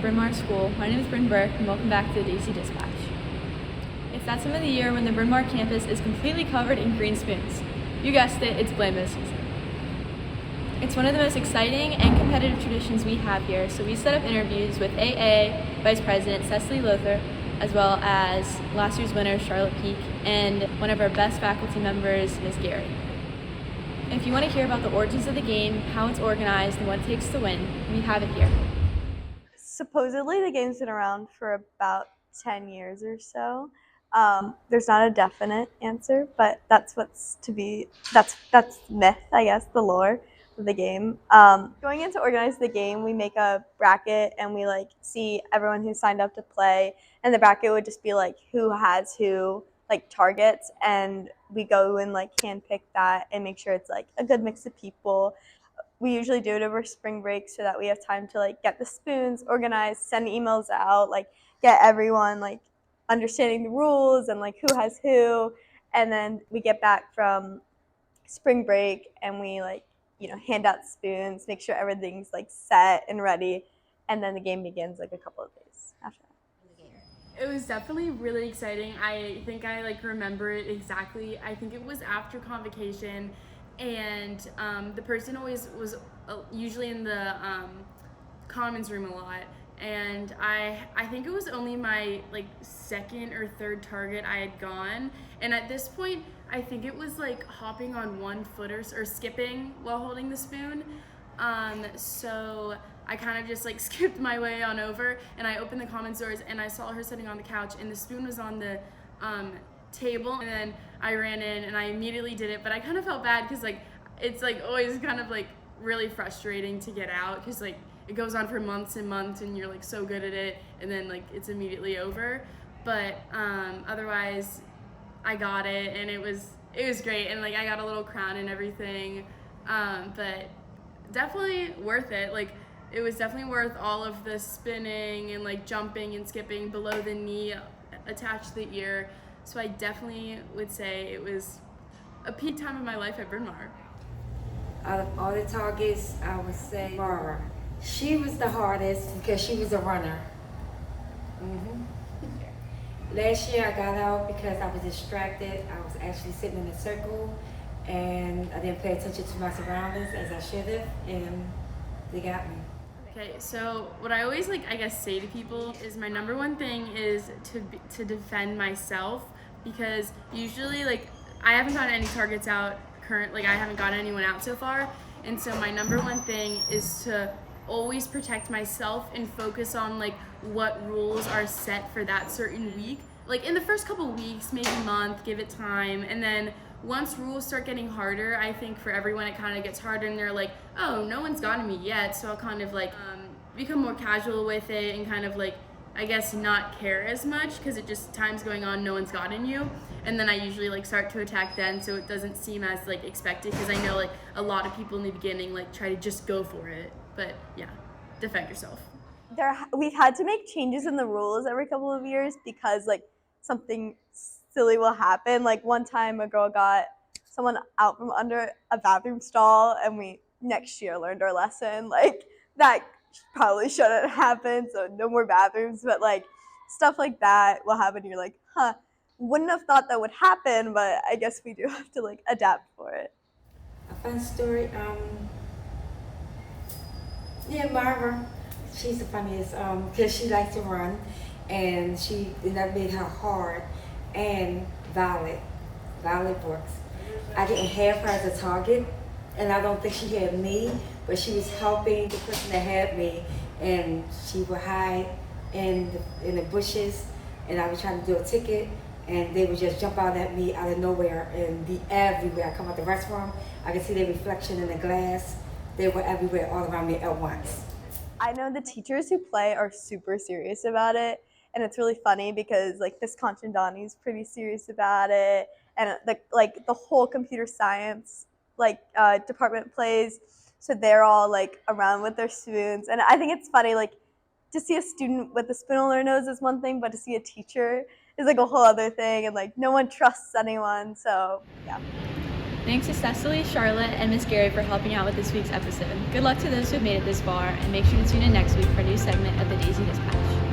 Bryn Mawr School. My name is Bryn Burke, and welcome back to the Daisy Dispatch. It's that time of the year when the Bryn Mawr campus is completely covered in green spoons. You guessed it, it's Blammo season. It's one of the most exciting and competitive traditions we have here, so we set up interviews with AA Vice President Cecily Lothar, as well as last year's winner Charlotte Peak, and one of our best faculty members, Ms. Gary. If you want to hear about the origins of the game, how it's organized, and what it takes to win, we have it here. Supposedly the game's been around for about 10 years or so. There's not a definite answer, but that's myth, I guess, the lore of the game. Going in to organize the game, we make a bracket and we see everyone who signed up to play, and the bracket would just be who has who targets, and we go and handpick that and make sure it's a good mix of people. We usually do it over spring break so that we have time to get the spoons organized, send emails out, get everyone understanding the rules and who has who. And then we get back from spring break and we hand out spoons, make sure everything's set and ready, and then the game begins a couple of days after that. It was definitely really exciting. I think I remember it exactly. I think it was after convocation, and the person always was usually in the commons room a lot, and I think it was only my second or third target I had gone, and at this point I think it was hopping on 1 foot or skipping while holding the spoon. So I kind of just skipped my way on over, and I opened the commons doors and I saw her sitting on the couch and the spoon was on the table, and then I ran in and I immediately did it, but I kind of felt bad because it's always kind of really frustrating to get out because it goes on for months and months and you're so good at it, and then it's immediately over. But otherwise I got it and it was great, and I got a little crown and everything, but definitely worth it. It was definitely worth all of the spinning and jumping and skipping below the knee attached to the ear. So I definitely would say it was a peak time of my life at Bryn Mawr. Out of all the targets, I would say Mara. She was the hardest because she was a runner. Last year I got out because I was distracted. I was actually sitting in a circle and I didn't pay attention to my surroundings as I should have, and they got me. Okay, so what I always say to people is my number one thing is to defend myself, because usually I haven't gotten any targets out I haven't gotten anyone out so far, and so my number one thing is to always protect myself and focus on what rules are set for that certain week. In the first couple weeks, maybe month, give it time, and then once rules start getting harder, I think for everyone it kind of gets harder, and they're oh, no one's gotten me yet, so I'll kind of become more casual with it and kind of I guess not care as much because it just time's going on, no one's gotten you, and then I usually start to attack then, so it doesn't seem as expected, because I know a lot of people in the beginning try to just go for it. But yeah, defend yourself. We've had to make changes in the rules every couple of years because something silly will happen. One time a girl got someone out from under a bathroom stall, and we next year learned our lesson. That probably shouldn't happen, so no more bathrooms, but stuff like that will happen. You're wouldn't have thought that would happen, but I guess we do have to adapt for it. A fun story, Mara, she's the funniest because she likes to run, and that made her hard. And Violet Brooks, I didn't have her as a target, and I don't think she had me, but she was helping the person that had me, and she would hide in the bushes, and I was trying to do a ticket, and they would just jump out at me out of nowhere and be everywhere. I come out the restroom, I could see their reflection in the glass. They were everywhere all around me at once. I know the teachers who play are super serious about it, and it's really funny because Miss Conchandani's pretty serious about it, and the whole computer science department plays, so they're all around with their spoons, and I think it's funny to see a student with a spoon on their nose is one thing, but to see a teacher is a whole other thing, and no one trusts anyone, so yeah. Thanks to Cecily, Charlotte, and Miss Gary for helping out with this week's episode. Good luck to those who have made it this far, and make sure to tune in next week for a new segment of the Daisy Dispatch.